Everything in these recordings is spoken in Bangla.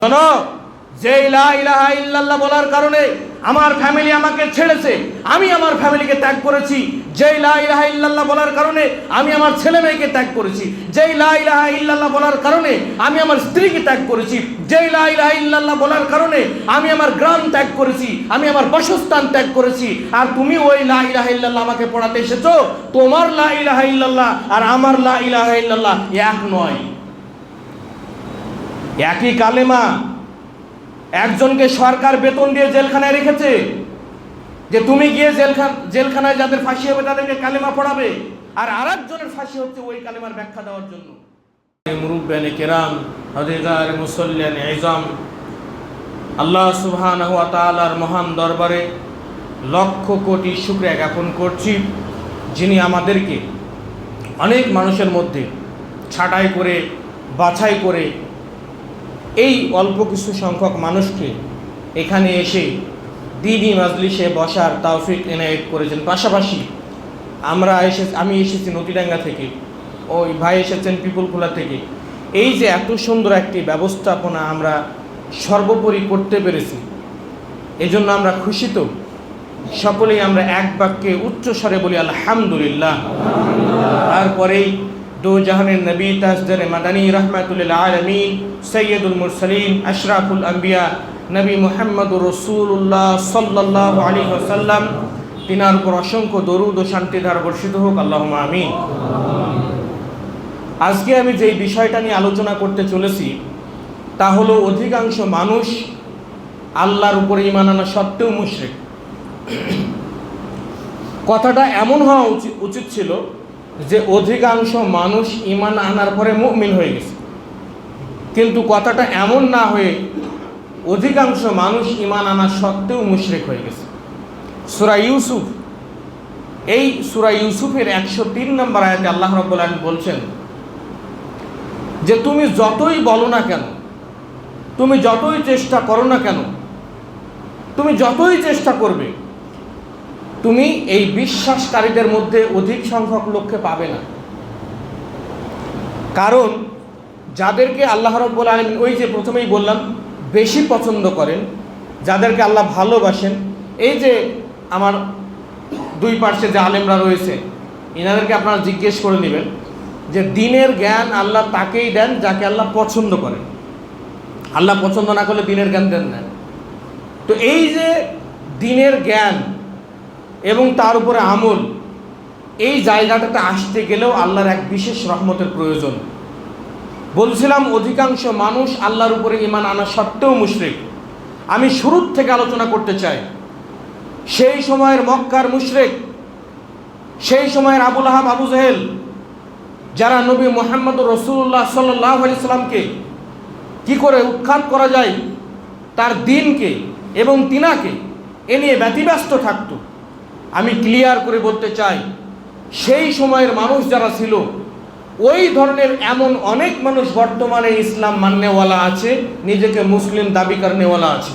শোনো, যে লা ইলাহা ইল্লাল্লাহ বলার কারণে আমার ফ্যামিলি আমাকে ছেড়েছে, আমি আমার ফ্যামিলিকে ত্যাগ করেছি। যেই লা ইলাহা ইল্লাল্লাহ বলার কারণে আমি আমার ছেলে মেয়েকে ত্যাগ করেছি। যেই লা ইলাহা ইল্লাল্লাহ বলার কারণে আমি আমার স্ত্রীকে ত্যাগ করেছি। যেই লা ইলাহা ইল্লাল্লাহ বলার কারণে আমি আমার গ্রাম ত্যাগ করেছি, আমি আমার বাসস্থান ত্যাগ করেছি। আর তুমি ওই লা ইলাহা ইল্লাল্লাহ আমাকে পড়াতে এসেছো। তোমার লা ইলাহা ইল্লাল্লাহ আর আমার লা ইলাহা ইল্লাল্লাহ এক নয়, একই কালেমা। একজনকে সরকার বেতন দিয়ে জেলখানায় রেখেছে যে তুমি গিয়ে জেলখানায় যাদের ফাঁসি হবে তাদেরকে কালেমা পড়াবে, আর আরেকজনের ফাঁসি হচ্ছে ওই কালেমার ব্যাখ্যা দেওয়ার জন্য। মুরুব্বানে কেরাম, হাজিগার মুসল্লিয়ান ইজাম, আল্লাহ সুবহানাহু ওয়া তাআলার মহান দরবারে লক্ষ কোটি শুকরিয়া জ্ঞাপন করছি, যিনি আমাদেরকে অনেক মানুষের মধ্যে ছাঁটাই করে বাছাই করে এই অল্প কিছু সংখ্যক মানুষকে এখানে এসে দ্বীনি মাজলিসে বসার তৌফিক এনায়েত করেছেন। পাশাপাশি আমি এসেছি নদীডাঙ্গা থেকে, ওই ভাই এসেছেন পিপলখোলা থেকে। এই যে এত সুন্দর একটি ব্যবস্থাপনা আমরা সর্বোপরি করতে পেরেছি, এজন্য আমরা খুশি। তো সকলেই আমরা এক বাক্যে উচ্চস্বরে বলি আলহামদুলিল্লাহ। তারপরেই দো জাহানের নবী তাজদারে মাদানী রহমাতুল আলামিন সৈয়দুল মুরসালিন আশরাফুল আম্বিয়া নবী মুহাম্মদুর রাসূলুল্লাহ সাল্লাল্লাহু আলাইহি ওয়াসাল্লাম, তিনার উপর অসংখ্য দরুদ ও শান্তি ধারা বর্ষিত হোক, আল্লাহুম্মা আমিন। আজকে আমি যেই বিষয়টা নিয়ে আলোচনা করতে চলেছি তা হলো অধিকাংশ মানুষ আল্লাহর উপরে ঈমান আনা সত্ত্বেও মুশরিক। কথাটা এমন হওয়া উচিত ছিল যে অধিকাংশ মানুষ ঈমান আনার পরে মুমিন হয়ে গেছে, কিন্তু কথাটা এমন না হয়ে অধিকাংশ মানুষ ঈমান আনা সত্ত্বেও মুশরিক হয়ে গেছে। সূরা ইউসুফ, এই সূরা ইউসুফের 103 নম্বর আয়াতে আল্লাহ রাব্বুল আলামিন বলছেন যে তুমি যতই বলো না কেন, তুমি যতই চেষ্টা করো না কেন, তুমি যতই চেষ্টা করবে, তুমি এই বিশ্বাসকারীদের মধ্যে অধিক সংখ্যক লোককে পাবে না। কারণ যাদেরকে আল্লাহ রাব্বুল আলামিন, ওই যে প্রথমেই বললাম, বেশি পছন্দ করেন, যাদেরকে আল্লাহ ভালোবাসেন, এই যে আমার দুই পার্শ্বে যে আলেমরা রয়েছে এনাদেরকে আপনারা জিজ্ঞেস করে নেবেন যে দিনের জ্ঞান আল্লাহ তাকেই দেন যাকে আল্লাহ পছন্দ করেন। আল্লাহ পছন্দ না করলে দিনের জ্ঞান দেন না। তো এই যে দিনের জ্ঞান এবং তার উপরে আমল, এই জায়গাটাতে আসতে গেলেও আল্লাহর এক বিশেষ রহমতের প্রয়োজন। বলছিলাম অধিকাংশ মানুষ আল্লাহর উপরে ঈমান আনা সত্ত্বেও মুশরিক। আমি শুরুর থেকে আলোচনা করতে চাই সেই সময়ের মক্কার মুশরিক, সেই সময়ের আবু লাহাব, আবু জেহেল, যারা নবী মুহাম্মদুর রাসূলুল্লাহ সাল্লাল্লাহু আলাইহি সাল্লামকে কি করে উৎখাত করা যায়, তার দ্বীনকে এবং তিনাকে এ নিয়ে ব্যতিব্যস্ত থাকতো। আমি ক্লিয়ার করে বলতে চাই, সেই সময়ের মানুষ যারা ছিল, ওই ধরনের এমন অনেক মানুষ বর্তমানে ইসলাম মাননেওয়ালা আছে, নিজেকে মুসলিম দাবি করনেওয়ালা আছে।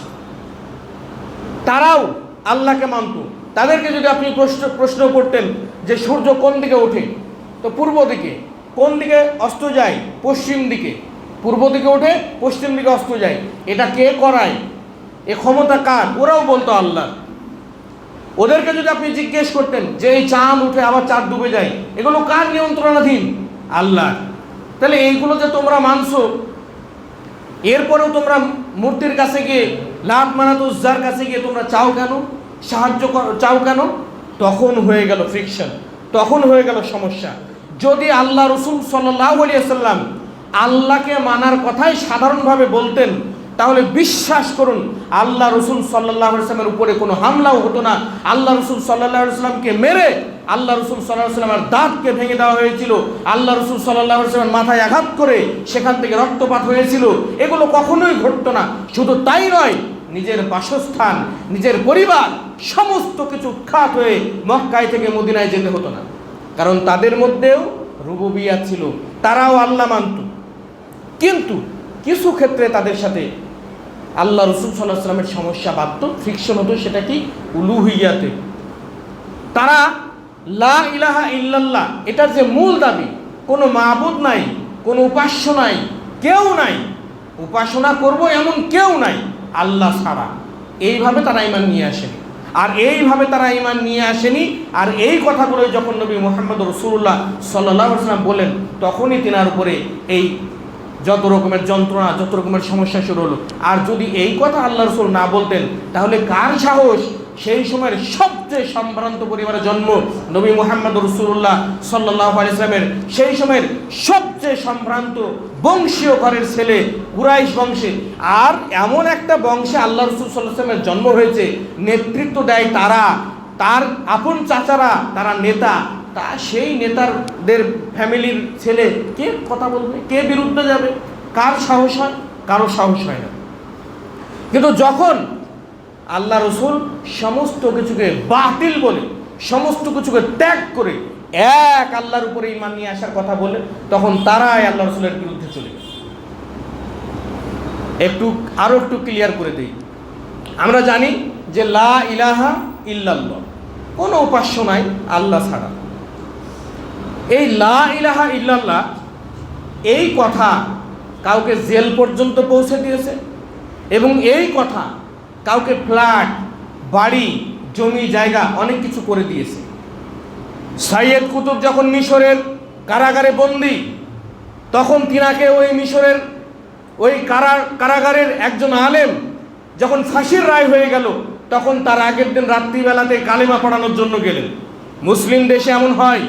তারাও আল্লাহকে মানত। তাদেরকে যদি আপনি প্রশ্ন করতেন যে সূর্য কোন দিকে ওঠে, তো পূর্ব দিকে। কোন দিকে অস্ত যায়? পশ্চিম দিকে। পূর্ব দিকে ওঠে, পশ্চিম দিকে অস্ত যায়। এটা কে করায়? এ ক্ষমতা কার? ওরাও বলতো আল্লাহ। ওদেরকে যদি আপনি জিজ্ঞেস করতেন যে এই চাঁদ উঠে আবার চাঁদ ডুবে যায়, এগুলো কার নিয়ন্ত্রণাধীন? আল্লাহ। তাহলে এইগুলো যে তোমরা মানছো, এরপরেও তোমরা মূর্তির কাছে গিয়ে, লাত মানাত উজ্জার কাছে গিয়ে তোমরা চাও কেন? সাহায্য চাও কেন? তখন হয়ে গেল ফ্রিকশন, তখন হয়ে গেল সমস্যা। যদি আল্লাহ রাসূল সাল্লাল্লাহু আলাইহি ওয়াসাল্লাম আল্লাহকে মানার কথাই সাধারণভাবে বলতেন, তাহলে বিশ্বাস করুন আল্লাহ রাসূল সাল্লাল্লাহু আলাইহি ওয়াসাল্লামের উপরে কোনো হামলাও হতো না। আল্লাহ রাসূল সাল্লাল্লাহু আলাইহি ওয়াসাল্লামকে মেরে আল্লাহ রাসূল সাল্লাল্লাহু আলাইহি ওয়াসাল্লামের দাঁতকে ভেঙে দেওয়া হয়েছিল। আল্লাহ রাসূল সাল্লাল্লাহু আলাইহি ওয়াসাল্লামের মাথায় আঘাত করে সেখান থেকে রক্তপাত হয়েছিল। এগুলো কখনোই ঘটতো না। শুধু তাই নয়, নিজের বাসস্থান, নিজের পরিবার, সমস্ত কিছু উৎখাত হয়ে মক্কায় থেকে মদিনায় যেতে হতো না। কারণ তাদের মধ্যেও রুবুবিয়্যাত ছিল, তারাও আল্লাহ মানত। কিন্তু কিছু ক্ষেত্রে তাদের সাথে আল্লাহ রাসূল সাল্লাল্লাহু আলাইহি ওয়াসাল্লামের সমস্যা বাধত, ফ্রিকশন হতো। সেটা কি? উলুহিয়াতে। তারা লা ইলাহা ইল্লাল্লাহ, এটার যে মূল দাবি, কোনো মাবুদ নাই, কোনো উপাস্য নাই, কেউ নাই, উপাসনা করব এমন কেউ নাই আল্লাহ ছাড়া, এইভাবে তারা ঈমান নিয়ে আসেনি। আর এইভাবে তারা ঈমান নিয়ে আসেনি। আর এই কথাগুলো যখন নবী মুহাম্মদ রাসূলুল্লাহ সাল্লাল্লাহু আলাইহি ওয়াসাল্লাম বলেন, তখনই তিনার উপরে এই যত রকমের যন্ত্রণা, যত রকমের সমস্যা শুরু হলো। আর যদি এই কথা আল্লাহ রাসূল না বলতেন, তাহলে কার সাহস সেই সময়ের সবচেয়ে সম্ভ্রান্ত পরিবারে জন্ম নবী মুহাম্মদ রাসূলুল্লাহ সাল্লাল্লাহু আলাইহি ওয়াসাল্লামের সেই সময়ের সবচেয়ে সম্ভ্রান্ত বংশীয় ঘরের ছেলে, কুরাইশ বংশে। আর এমন একটা বংশে আল্লাহ রাসূল সাল্লাল্লাহু আলাইহি ওয়াসাল্লামের জন্ম হয়েছে, নেতৃত্ব দেয় তারা, তার আপন চাচারা, তারা নেতা। তা সেই নেতাদের ফ্যামিলির ছেলে কে কথা বলবে, কে বিরুদ্ধে যাবে, কার সাহস হয়? কারো সাহস হয় না। কিন্তু যখন আল্লাহ রসুল সমস্ত কিছুকে বাতিল বলে, সমস্ত কিছুকে ত্যাগ করে এক আল্লাহর উপরে ঈমান নিয়ে আসার কথা বলে, তখন তারাই আল্লাহ রসুলের বিরুদ্ধে চলে গেল। আরো একটু ক্লিয়ার করে দেই। আমরা জানি যে লা ইলাহা ইল্লাল্লাহ, কোনো উপাস্য নাই আল্লাহ ছাড়া। এই লা ইলাহা ইল্লাল্লাহ এই কথা কাউকে জেল পর্যন্ত পৌঁছে দিয়েছে, এবং এই কথা কাউকে ফ্ল্যাট, বাড়ি, জমি জায়গা অনেক কিছু করে দিয়েছে। সাইয়েদ কুতুব যখন মিশরের কারাগারে বন্দী, তখন তিনাকে ওই মিশরের ওই কারাগারের একজন আলেম যখন ফাঁসির রায় হয়ে গেল, তখন তার আগের দিন রাত্রিবেলাতে কালেমা পড়ানোর জন্য গেলেন। মুসলিম দেশে এমন হয়,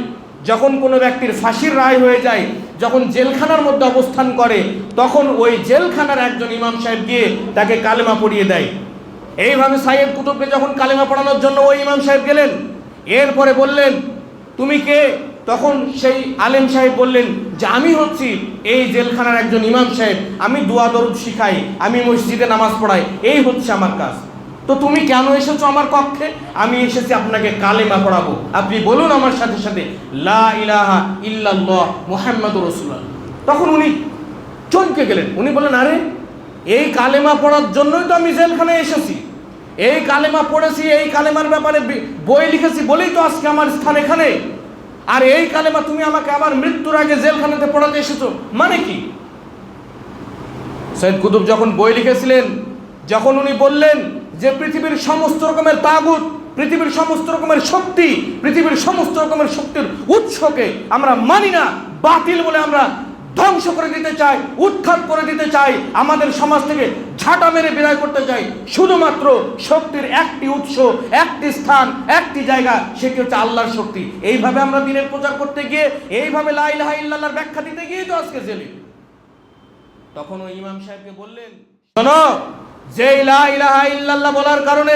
যখন কোনো ব্যক্তির ফাঁসির রায় হয়ে যায়, যখন জেলখানার মধ্যে অবস্থান করে, তখন ওই জেলখানার একজন ইমাম সাহেব গিয়ে তাকে কালেমা পড়িয়ে দেয়। এইভাবে সাইয়েদ কুতুবকে যখন কালেমা পড়ানোর জন্য ওই ইমাম সাহেব গেলেন, এরপরে বললেন তুমি কে? তখন সেই আলেম সাহেব বললেন যে আমি হচ্ছি এই জেলখানার একজন ইমাম সাহেব, আমি দোয়া দরুদ শিখাই, আমি মসজিদে নামাজ পড়াই, এই হচ্ছে আমার কাজ। তো তুমি কেন এসেছো আমার কক্ষে? আমি এসেছি আপনাকে কালেমা পড়াবো, আপনি বলুন আমার সাথে সাথে লা ইলাহা ইল্লাল্লাহ মুহাম্মাদুর রাসূলুল্লাহ। তখন উনি চমকে গেলেন। উনি বললেন, আরে এই কালেমা পড়ার জন্যই তো আমি জেলখানায় এসেছি, এই কালেমা পড়েছি, এই কালেমার ব্যাপারে বই লিখেছি বলেই তো আজকে আমার স্থান এখানে। আর এই কালেমা তুমি আমাকে আবার মৃত্যুর আগে জেলখানাতে পড়াতে এসেছো, মানে কি? সাইয়েদ কুতুব যখন বই লিখেছিলেন, যখন উনি বললেন যে পৃথিবীর সমস্ত রকমের তাগুত, পৃথিবীর সমস্ত রকমের শক্তি, পৃথিবীর সমস্ত রকমের শক্তির উৎসকে আমরা মানি না, বাতিল বলে আমরা ধ্বংস করে দিতে চাই, উৎখাত করে দিতে চাই, আমাদের সমাজ থেকে ঝাঁটা মেরে বিদায় করতে চাই। শুধুমাত্র শক্তির একটি উৎস, একটি স্থান, একটি জায়গা, সেটি হচ্ছে আল্লাহর শক্তি। এইভাবে আমরা দিনের প্রচার করতে গিয়ে, এইভাবে লা ইলাহা ইল্লাল্লাহর ব্যাখ্যা দিতে গিয়ে তো আজকে জেলে। তখন ওই ইমাম সাহেবকে বললেন, শোনো, যে লা ইলাহা ইল্লাল্লাহ বলার কারণে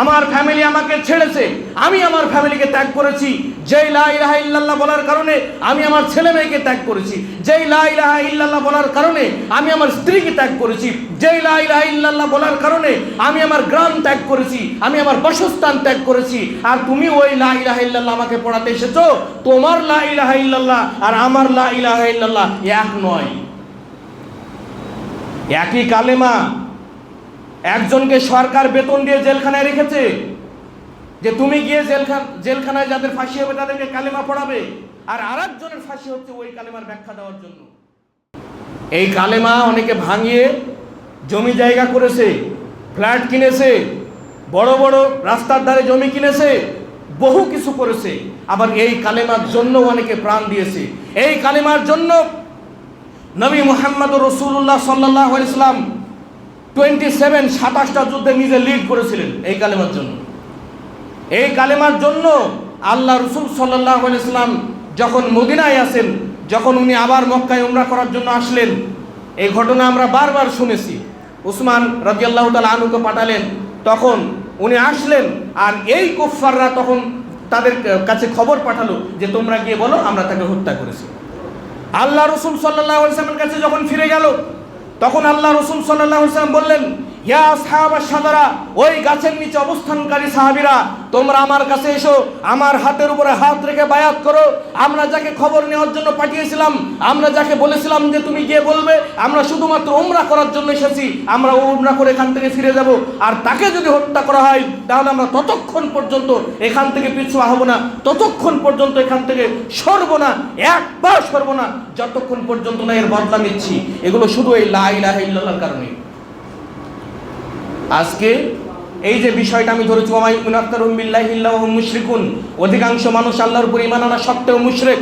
আমার ফ্যামিলি আমাকে ছেড়েছে, আমি আমার ফ্যামিলিকে ত্যাগ করেছি। যেই লা ইলাহা ইল্লাল্লাহ বলার কারণে আমি আমার ছেলে মেয়েকে ত্যাগ করেছি। যেই লা ইলাহা ইল্লাল্লাহ বলার কারণে আমি আমার স্ত্রীকে ত্যাগ করেছি। যেই লা ইলাহা ইল্লাল্লাহ বলার কারণে আমি আমার গ্রাম ত্যাগ করেছি, আমি আমার বাসস্থান ত্যাগ করেছি। আর তুমি ওই লা ইলাহা ইল্লাল্লাহ আমাকে পড়াতে এসেছো। তোমার লা ইলাহা ইল্লাল্লাহ আর আমার লা ইলাহা ইল্লাল্লাহ এক নয়, একই কালেমা। একজনকে সরকার বেতন দিয়ে জেলখানায় রেখেছে যে তুমি গিয়ে জেলখানায় যাদের ফাঁসি হবে তাদেরকে কালেমা পড়াবে, আর আরেকজনের ফাঁসি হচ্ছে ওই কালেমার ব্যাখ্যা দেওয়ার জন্য। এই কালেমা অনেকে ভাঙিয়ে জমি জায়গা করেছে, ফ্ল্যাট কিনেছে, বড় বড় রাস্তার ধারে জমি কিনেছে, বহু কিছু করেছে। আবার এই কালেমার জন্য অনেকে প্রাণ দিয়েছে। এই কালেমার জন্য নবী মুহাম্মদ রাসূলুল্লাহ সাল্লাল্লাহু আলাইহি ওয়াসাল্লাম 27টা যুদ্ধে নিজে লিড করেছিলেন এই কালেমার জন্য। এই কালেমার জন্য আল্লাহ রাসূল সাল্লাল্লাহু আলাইহি ওয়াসাল্লাম যখন মদিনায় আসেন, যখন উনি আবার মক্কায় উমরা করার জন্য আসলেন, এই ঘটনা আমরা বারবার শুনেছি। উসমান রাদিয়াল্লাহু তাআলা আনহুকে পাঠালেন, তখন উনি আসলেন, আর এই কুফফাররা তখন তাদের কাছে খবর পাঠালো যে তোমরা গিয়ে বলো আমরা তাকে হত্যা করেছি। আল্লাহ রাসূল সাল্লাল্লাহু আলাইহি ওয়াসাল্লামের কাছে যখন ফিরে গেল, তখন আল্লাহ রাসূল সাল্লাল্লাহু আলাইহি ওয়াসাল্লাম বললেন, ইয়া আসহাবাশ শাজারা, ওই গাছের নিচে অবস্থানকারী সাহাবীরা, তোমরা আমার কাছে এসো, আমার হাতের উপরে হাত রেখে বায়াত করো। আমরা যাকে খবর নেওয়ার জন্য পাঠিয়েছিলাম, আমরা যাকে বলেছিলাম যে তুমি গিয়ে বলবে আমরা শুধুমাত্র উমরা করার জন্য এসেছি, আমরা উমরা করে এখান থেকে ফিরে যাব, আর তাকে যদি হত্যা করা হয় তাহলে আমরা ততক্ষণ পর্যন্ত এখান থেকে পিছু হব না, ততক্ষণ পর্যন্ত এখান থেকে সরব না, একবার সরব না, যতক্ষণ পর্যন্ত না এর বদলা নিচ্ছি। এগুলো শুধু এই লা ইলাহা ইল্লাল্লাহর কারণে। আজকে এই যে বিষয়টা আমি ধরেছি, ওয়ামাই মুনাক্তারুম বিল্লাহি ইল্লা ওয়া হুম মুশরিকুন, অধিকাংশ মানুষ আল্লাহর উপর ঈমান আনা সত্ত্বেও মুশরিক,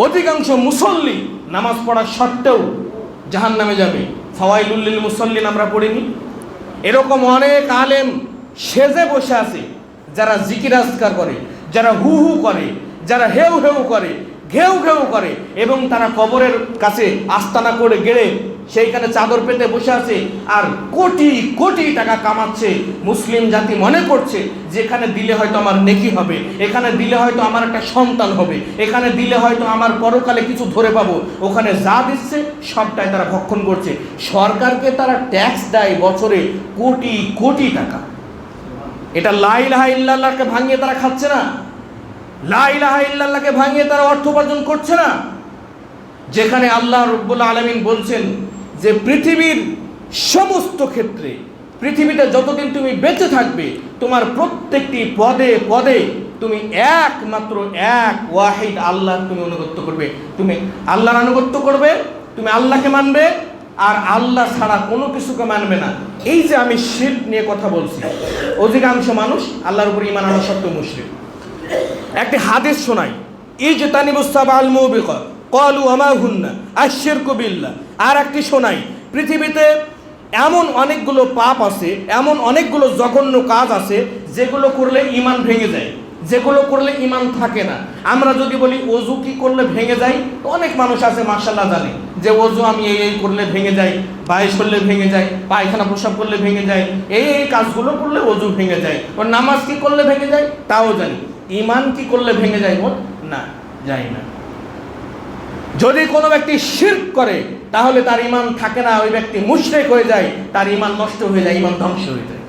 অধিকাংশ মুসল্লি নামাজ পড়া সত্ত্বেও জাহান্নামে যাবে। ফাওয়াইলুল লিল মুসাল্লিন আমরা পড়িনি? এরকম অনেক আলেম সেজে বসে আছে, যারা জিকির আজকার করে, যারা হু হু করে, যারা হেউ হেউ করে, ঘেউ ঘেউ করে, এবং তারা কবরের কাছে আস্তানা করে গেড়ে সেইখানে চাদর পেতে বসে আছে আর কোটি কোটি টাকা কামাচ্ছে। মুসলিম জাতি মনে করছে যে এখানে দিলে হয়তো আমার নেকি হবে, এখানে দিলে হয়তো আমার একটা সন্তান হবে, এখানে দিলে হয়তো আমার পরকালে কিছু ধরে পাবো। ওখানে যা দিচ্ছে সবটাই তারা ভক্ষণ করছে। সরকারকে তারা ট্যাক্স দেয় বছরে কোটি কোটি টাকা। এটা লা ইলাহা ইল্লাল্লাহকে ভাঙিয়ে তারা খাচ্ছে না? লা ইলাহা ইল্লাল্লাহকে ভাঙিয়ে তারা অর্থ উপার্জন করছে না? যেখানে আল্লাহ রাব্বুল আলামিন বলছেন যে পৃথিবীর সমস্ত ক্ষেত্রে, পৃথিবীতে যতদিন তুমি বেঁচে থাকবে, তোমার প্রত্যেকটি পদে পদে তুমি একমাত্র এক ওয়াহিদ আল্লাহ তুমি আনুগত্য করবে, তুমি আল্লাহর আনুগত্য করবে, তুমি আল্লাহকে মানবে, আর আল্লাহ ছাড়া কোনো কিছুকে মানবে না। এই যে আমি শিরক নিয়ে কথা বলছি, অধিকাংশ মানুষ আল্লাহর উপর ঈমান আনা সত্ত্বেও মুশরিক। একটি হাদিস শোনাই, ইজতানিবুস সাবাল মুবিকাত ক্বালু ওয়া হুন্না আশ-শিরকু বিল্লাহ। আর একটি শোনাই, পৃথিবীতে এমন অনেকগুলো পাপ আছে, এমন অনেকগুলো জঘন্য কাজ আছে যেগুলো করলে ঈমান ভেঙে যায়, যেগুলো করলে ঈমান থাকে না। আমরা যদি বলি ওযু কি করলে ভেঙে যায়, তো অনেক মানুষ আছে মাশাআল্লাহ জানে যে ওযু আমি এই করলে ভেঙে যায়, বাইশ করলে ভেঙে যায়, পায়খানা প্রস্রাব করলে ভেঙে যায়, এই কাজগুলো করলে ওযু ভেঙে যায়। ও নামাজ কি করলে ভেঙে যায় তাও জানি, ঈমান কি করলে ভেঙে যায় বল না, যায় না। যদি কোনো ব্যক্তি শিরক করে তাহলে তার ঈমান থাকে না, ওই ব্যক্তি মুশরিক হয়ে যায়, তার ঈমান নষ্ট হয়ে যায়, ঈমান ধ্বংস হয়ে যায়।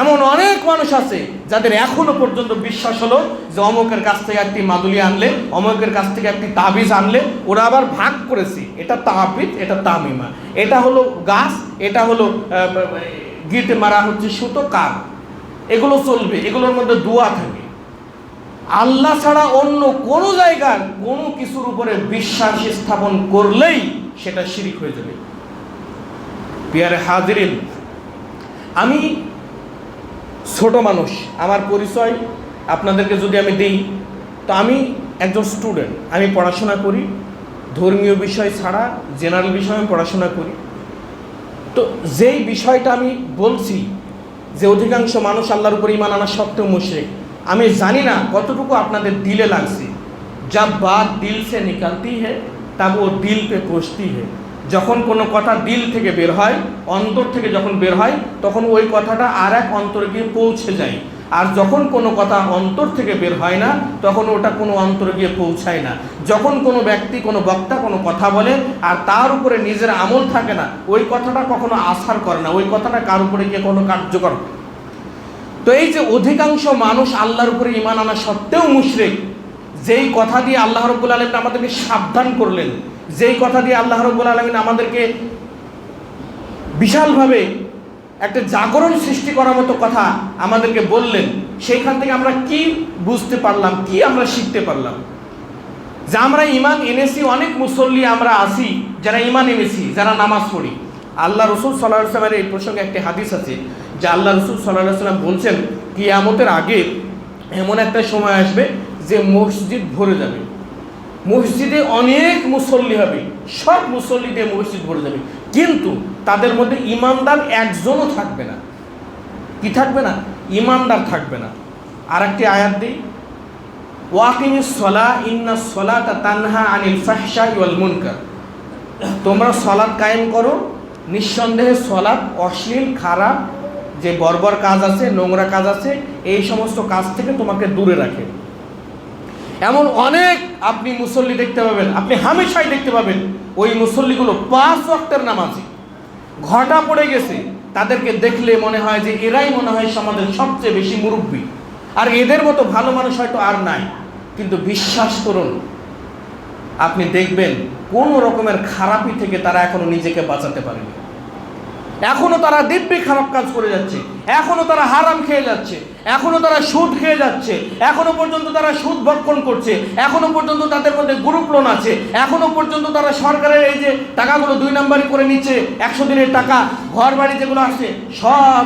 এমন অনেক মানুষ আছে যাদের এখনো পর্যন্ত বিশ্বাস হলো যে অমুকের কাছ থেকে একটি মাদুলি আনলে, অমুকের কাছ থেকে একটি তাবিজ আনলে, ওরা আবার ভাগ করেছে, এটা তাবিজ, এটা তামিমা, এটা হলো গাছ, এটা হলো গিটে মারা হচ্ছে সুতো, কার, এগুলো চলবে, এগুলোর মধ্যে দোয়া থাকে। আল্লাহ ছাড়া অন্য কোনো জায়গার কোনো কিছুর উপরে বিশ্বাস স্থাপন করলেই সেটা শিরিক হয়ে যাবে। পিয়ারে হাজিরিন, আমি ছোট মানুষ, আমার পরিচয় আপনাদেরকে যদি আমি দিই, তো আমি একজন স্টুডেন্ট, আমি পড়াশোনা করি, ধর্মীয় বিষয় ছাড়া জেনারেল বিষয়ে আমি পড়াশোনা করি। তো যেই বিষয়টা আমি বলছি যে অধিকাংশ মানুষ আল্লাহর উপর ঈমান আনা সত্ত্বেও মুশরিক, আমি জানি না কতটুকু আপনাদের দিলে লাগছে। जब बात दिल से निकलती है तब वो दिल पे पहुँचती है। যখন কোনো কথা দিল থেকে বের হয়, অন্তর থেকে যখন বের হয়, তখন ওই কথাটা আর এক অন্তরে গিয়ে পৌঁছে যায়। আর যখন কোনো কথা অন্তর থেকে বের হয় না, তখন ওটা কোনো অন্তরে গিয়ে পৌঁছায় না। যখন কোনো ব্যক্তি, কোনো বক্তা কোনো কথা বলে আর তার উপরে নিজের আমল থাকে না, ওই কথাটা কখনো আসার করে না, ওই কথাটা কার উপরে গিয়ে কোনো কার্যকর। তো এই যে অধিকাংশ মানুষ আল্লাহর উপরে ঈমান আনা সত্ত্বেও মুশরিক, যেই কথা দিয়ে আল্লাহ রাব্বুল আলামিন আমাদেরকে সাবধান করলেন, যেই কথা দিয়ে আল্লাহ রাব্বুল আলামিন আমাদেরকে বিশালভাবে একটা জাগরণ সৃষ্টি করার মতো কথা আমাদেরকে বললেন, সেইখান থেকে আমরা কি বুঝতে পারলাম, কি আমরা শিখতে পারলাম? যে আমরা ঈমান এনেছি, অনেক মুসল্লি আমরা আছি যারা ঈমান এনেছি, যারা নামাজ পড়ি। আল্লাহ রাসূল সাল্লাল্লাহু আলাইহি ওয়াসাল্লামের এই প্রসঙ্গে একটি হাদিস আছে যে আল্লাহ রাসূল সাল্লাল্লাহু আলাইহি ওয়াসাল্লাম বলছেন, কিয়ামতের আগে এমন একটা সময় আসবে যে মসজিদ ভরে যাবে, মসজিদে অনেক মুসল্লি হবে, সব মুসল্লি দিয়ে মসজিদ ভরে যাবে, কিন্তু তাদের মধ্যে ঈমানদার একজনও থাকবে না। কি থাকবে না? ঈমানদার থাকবে না। আর একটি আয়াত দিই, ওয়াকিমিস সালাহ ইন্নাস সালাতা তানহা আনিল ফাহশাই ওয়াল মুনকার। তোমরা সালাত কায়েম করো, নিঃসন্দেহে সালাত অশ্লীল, খারাপ যে বর্বর কাজ আছে, নোংরা কাজ আছে, এই সমস্ত কাজ থেকে তোমাকে দূরে রাখে। এমন অনেক আপনি মুসল্লি দেখতে পাবেন, আপনি হামেশাই দেখতে পাবেন ওই মুসল্লিগুলো 5 ওয়াক্তের নামাজি, ঘটা পড়ে গেছে, তাদেরকে দেখলে মনে হয় যে এরাই মনে হয় সমাজের সবচেয়ে বেশি মুরব্বী, আর এদের মতো ভালো মানুষ হয়তো আর নাই। কিন্তু বিশ্বাস করুন, আপনি দেখবেন কোনো রকমের খারাপি থেকে তারা এখনো নিজেকে বাঁচাতে পারেনি। এখনো তারা দিব্যি খারাপ কাজ করে যাচ্ছে, এখনো তারা হারাম খেয়ে যাচ্ছে, এখনো তারা সুদ খেয়ে যাচ্ছে, এখনো পর্যন্ত তারা সুদ ভক্ষণ করছে, এখনো পর্যন্ত তাদের মধ্যে গ্রুপ লোন আছে, এখনো পর্যন্ত তারা সরকারের এই যে টাকাগুলো 2 নাম্বারি করে নিচ্ছে, 100 দিনের টাকা, ঘর বাড়ি যেগুলো আসছে সব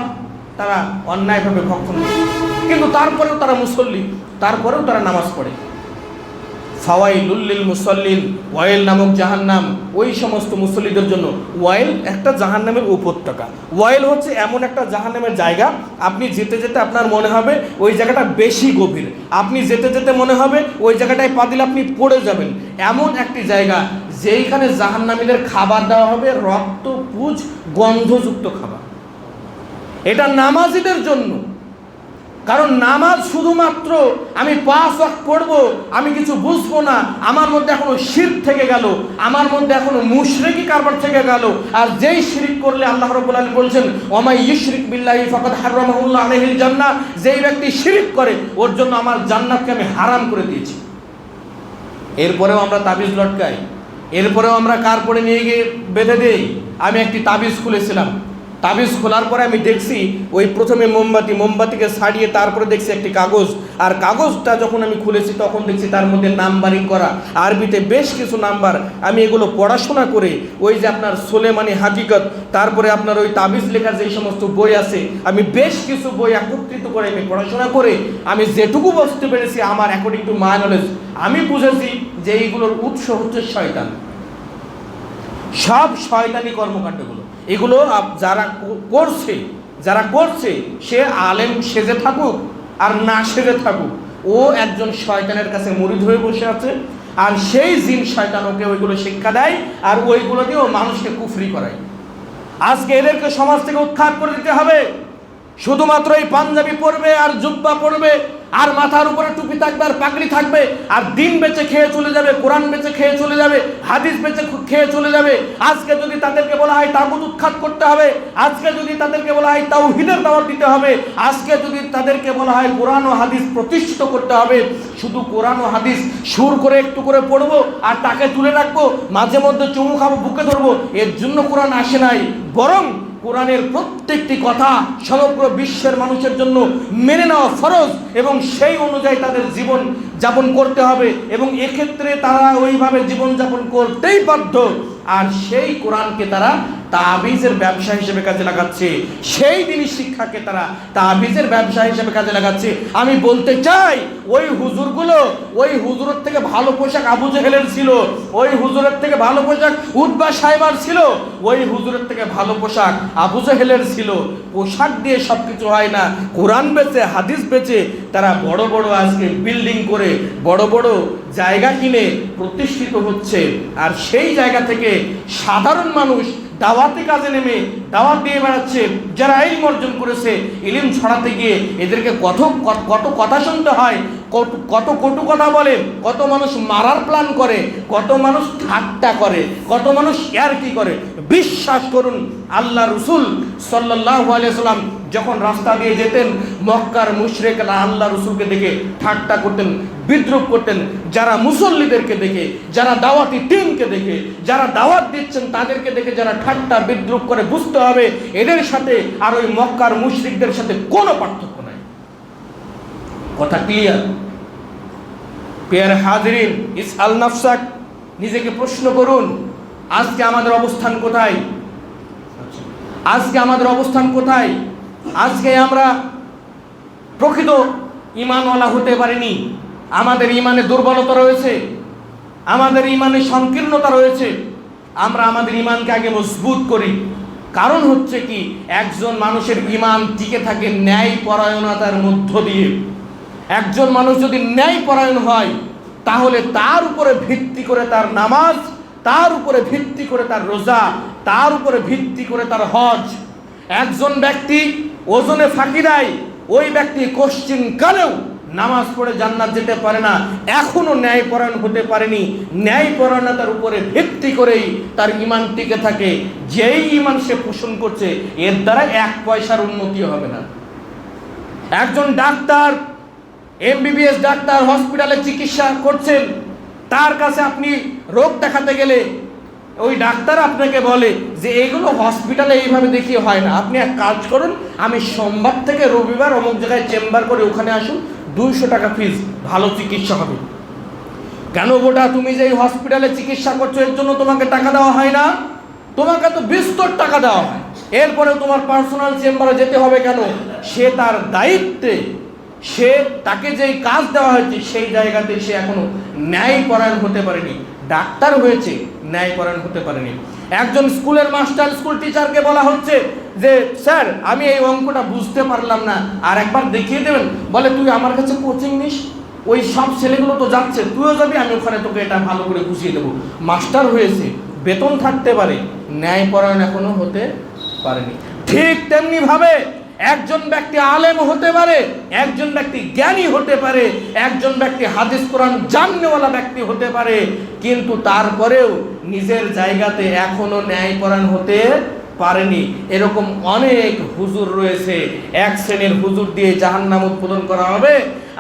তারা অন্যায়ভাবে ভক্ষণ করছে। কিন্তু তারপরেও তারা মুসল্লি, তারপরেও তারা নামাজ পড়ে। ফাওয়াইলুল লিল মুসাল্লিন, ওয়াইল নামক জাহান্নাম ওই সমস্ত মুসল্লিদের জন্য। ওয়াইল একটা জাহান্নামের উপত্যকা। ওয়াইল হচ্ছে এমন একটা জাহান্নামের জায়গা, আপনি যেতে যেতে আপনার মনে হবে ওই জায়গাটা বেশি গভীর, আপনি যেতে যেতে মনে হবে ওই জায়গাটায় পা দিলে আপনি পড়ে যাবেন। এমন একটি জায়গা যেইখানে জাহান্নামীদের খাবার দেওয়া হবে রক্ত, পুজ, গন্ধযুক্ত খাবার। এটা নামাজিদের জন্য। কারণ নামাজ শুধুমাত্র আমি 5 ওয়াক্ত পড়বো, আমি কিছু বুঝবো না, আমার মধ্যে এখনো শিরক থেকে গেল, আমার মধ্যে এখনো মুশরিকি কারবার থেকে গেল। আর যেই শিরক করলে আল্লাহ রাব্বুল আলামিন বলছেন ওয়ামাই ইউশরিক বিল্লাহি ফাকাদ হারামাহুল্লাহু আলাইহিল জান্নাহ, যেই ব্যক্তি শিরক করে ওর জন্য আমার জান্নাতকে আমি হারাম করে দিয়েছি। এরপরেও আমরা তাবিজ লটকাই, এরপরেও আমরা কার পরে নিয়ে গিয়ে বেঁধে দেই। আমি একটি তাবিজ খুলেছিলাম, তাবিজ খোলার পরে আমি দেখছি ওই প্রথমে মোমবাতিকে ছাড়িয়ে তারপরে দেখছি একটি কাগজ, আর কাগজটা যখন আমি খুলেছি তখন দেখছি তার মধ্যে নাম্বারিং করা, আরবিতে বেশ কিছু নাম্বার। আমি এগুলো পড়াশোনা করে ওই যে আপনার সোলেমানি হাকিকত, তারপরে আপনার ওই তাবিজ লেখার যে সমস্ত বই আছে, আমি বেশ কিছু বই একত্রিত করে আমি পড়াশোনা করে আমি যেটুকু বুঝতে পেরেছি আমার অ্যাকর্ডিং টু মাই নলেজ, আমি বুঝেছি যে এইগুলোর উৎস হচ্ছে শয়তান। সব শয়তানি কর্মকাণ্ডগুলো এগুলো যারা করছে সে আলেম সেজে থাকুক আর না সেজে থাকুক, ও একজন শয়তানের কাছে মুরিদ হয়ে বসে আছে, আর সেই জিন শয়তান ওকে ওইগুলো শিক্ষা দেয়, আর ওইগুলো দিয়েও মানুষকে কুফরি করায়। আজকে এদেরকে সমাজ থেকে উৎখাত করে দিতে হবে। শুধুমাত্র এই পাঞ্জাবি পরবে আর জুব্বা পরবে আর মাথার উপরে টুপি থাকবে আর পাগড়ি থাকবে আর দিন বেচে খেয়ে চলে যাবে, কোরআন বেচে খেয়ে চলে যাবে, হাদিস বেচে খেয়ে চলে যাবে। আজকে যদি তাদেরকে বলা হয় তাগুত উৎখাত করতে হবে, আজকে যদি তাদেরকে বলা হয় তাওহীদের দাওয়াত দিতে হবে, আজকে যদি তাদেরকে বলা হয় কোরআন ও হাদিস প্রতিষ্ঠিত করতে হবে, শুধু কোরআন ও হাদিস সুর করে একটু করে পড়বো আর তাকে তুলে রাখবো, মাঝে মধ্যে চুমু খাবো, বুকে ধরবো, এর জন্য কোরআন আসে নাই। বরং কোরআনের প্রত্যেকটি কথা সমগ্র বিশ্বের মানুষের জন্য মেনে নেওয়া ফরজ, এবং সেই অনুযায়ী তাদের জীবন যাপন করতে হবে, এবং এক্ষেত্রে তারা ওইভাবে জীবন যাপন করতেই বাধ্য। আর সেই কোরআনকে তারা তাবিজের ব্যবসা হিসেবে কাজে লাগাচ্ছে, সেই দিনই শিক্ষাকে তারা তাবিজের ব্যবসা হিসেবে কাজে লাগাচ্ছে। আমি বলতে চাই ওই হুজুরগুলো, ওই হুজুরের থেকে ভালো পোশাক আবু জেহেলের ছিল, ওই হুজুরের থেকে ভালো পোশাক উতবা সাহেবার ছিল, ওই হুজুরের থেকে ভালো পোশাক আবু জেহেলের ছিল। পোশাক দিয়ে সব কিছু হয় না, কোরআন বেচে হাদিস বেচে তারা বড় বড় আজকে বিল্ডিং করে বড় বড় জায়গা কিনে প্রতিষ্ঠিত হচ্ছে। আর সেই জায়গা থেকে সাধারণ মানুষ দাওয়াতি কাজে নেমে দাওয়াত দিয়ে বেড়াচ্ছে। যারা ইলম অর্জন করেছে, ইলম ছড়াতে গিয়ে এদেরকে কত কথা শুনতে হয়, কত কটু কথা বলে, কত মানুষ মারার প্ল্যান করে, কত মানুষ ঠাট্টা করে, কত মানুষ ইয়ারকি করে। বিশ্বাস করুন, আল্লাহ রসুল সাল্লাল্লাহু আলাইহি সাল্লাম যখন রাস্তা দিয়ে যেতেন, মক্কার মুশরিকরা আল্লাহ রসুলকে দেখে ঠাট্টা করতেন, বিদ্রুপ করতেন। যারা মুসল্লিদেরকে দেখে, যারা দাওয়াতি টিমকে দেখে, যারা দাওয়াত দিচ্ছেন তাদেরকে দেখে যারা ঠাট্টা বিদ্রুপ করে, বুঝতে হবে এদের সাথে আর ওই মক্কার মুশরিকদের সাথে কোনো পার্থক্য নাই। কথা ক্লিয়ার? প্রিয় হাজিরিন, ইসআল নাফসাক, নিজেকে প্রশ্ন করুন, আজকে আমাদের অবস্থান কোথায়? আজকে আমাদের অবস্থান কোথায়? আজকে আমরা প্রকৃত ঈমানওয়ালা হতে পারিনি। আমাদের ঈমানে দুর্বলতা রয়েছে, আমাদের ঈমানে সংকীর্ণতা রয়েছে। আমরা আমাদের ঈমানকে আগে মজবুত করি। কারণ হচ্ছে কি, একজন মানুষের ঈমান টিকে থাকে ন্যায় পরায়ণতার মধ্য দিয়ে। একজন মানুষ যদি ন্যায় পরায়ণ হয়, তাহলে তার উপরে ভিত্তি করে তার নামাজ, তার উপরে ভিত্তি করে তার রোজা, তার উপরে ভিত্তি করে তার হজ। একজন ব্যক্তি ওজনে ফাঁকি দেয়, ওই ব্যক্তি কোশ্চিন কালেও নামাজ পড়ে জান্নাত যেতে পারে না, এখনো ন্যায়পরায়ণ হতে পারেনি। ন্যায়পরায়ণতার উপরে ভিত্তি করেই তার ঈমান টিকে থাকে। যেই ঈমান সে পোষণ করছে, এর দ্বারা 1 পয়সার উন্নতি হবে না। একজন ডাক্তার, MBBS ডাক্তার হসপিটালে চিকিৎসা করছেন, তার কাছে আপনি রোগ দেখাতে গেলে ওই ডাক্তার আপনাকে বলে যে এইগুলো হসপিটালে এইভাবে দেখিয়ে হয় না, আপনি এক কাজ করুন, আমি সোমবার থেকে রবিবার অমুক জায়গায় চেম্বার করে ওখানে আসুন, 200 টাকা ফিস, ভালো চিকিৎসা হবে। কেন গোটা তুমি যে এই হসপিটালে চিকিৎসা করছো এর জন্য তোমাকে টাকা দেওয়া হয় না? তোমাকে তো বিস্তর টাকা দেওয়া হয়, এরপরে তোমার পার্সোনাল চেম্বারে যেতে হবে কেন? সে তার দায়িত্বে, সে তাকে যেই কাজ দেওয়া হয়েছে সেই জায়গাতে সে এখনো ন্যায়পরায়ণ হতে পারেনি। ডাক্তার হয়েছে, ন্যায়পরায়ণ হতে পারেনি। একজন স্কুলের মাস্টার, স্কুল টিচারকে বলা হচ্ছে যে স্যার আমি এই অঙ্কটা বুঝতে পারলাম না, আর একবার দেখিয়ে দেবেন। বলে তুই আমার কাছে কোচিং নিস, ওই সব ছেলেগুলো তো যাচ্ছে, তুইও যাবি, আমি ওখানে তোকে এটা ভালো করে বুঝিয়ে দেবো। মাস্টার হয়েছে, বেতন থাকতে পারে, ন্যায়পরায়ণ এখনো হতে পারেনি। ঠিক তেমনি ভাবে একজন ব্যক্তি আলেম হতে পারে, একজন ব্যক্তি জ্ঞানী হতে পারে, একজন ব্যক্তি হাদিস কোরআন জাননেওয়ালা ব্যক্তি হতে পারে, কিন্তু তারপরেও নিজের জায়গাতে এখনো ন্যায়পরায়ণ হতে পারেনি। এরকম অনেক হুজুর রয়েছে, এক শ্রেণীর হুজুর দিয়ে জাহান্নাম উৎপাদন করা হবে।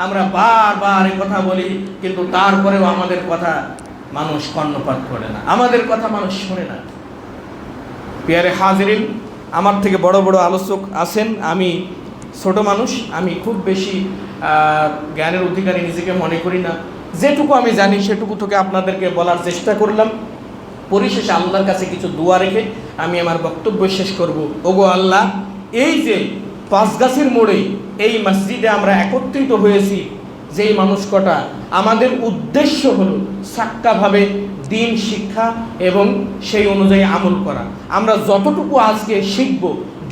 আমরা বারবার এই কথা বলি, কিন্তু তারপরেও আমাদের কথা মানুষ কর্ণপাত করে না, আমাদের কথা মানুষ শোনে না। পিয়ারে হাজিরিন, আমার থেকে বড় বড় আলোচক আছেন, আমি ছোট মানুষ, আমি খুব বেশি জ্ঞানের অধিকারী নিজেকে মনে করি না। যেটুকু আমি জানি সেটুকু থেকে আপনাদেরকে বলার চেষ্টা করলাম। পরিশেষে আল্লাহর কাছে কিছু দোয়া রেখে আমি আমার বক্তব্য শেষ করব। ওগো আল্লাহ, এই যে পাঁচগাছির মোড়ে এই মসজিদে আমরা একত্রিত হয়েছি, যেই মানুষ কটা, আমাদের উদ্দেশ্য হলো সাক্কাভাবে দিন শিক্ষা এবং সেই অনুযায়ী আমল করা। আমরা যতটুকু আজকে শিখব,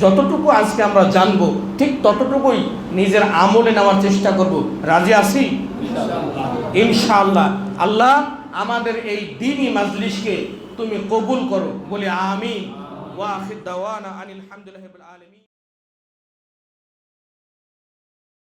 যতটুকু আজকে আমরা জানবো, ঠিক ততটুকুই নিজের আমলে নেওয়ার চেষ্টা করব। রাজি আছি ইনশাআল্লাহ। আল্লাহ আমাদের এই দ্বীনি মাজলিসকে তুমি কবুল করো, বলি আমিন। ওয়া আখির দাওয়ানা আনিল হামদুলিল্লাহি রাব্বিল আলামিন।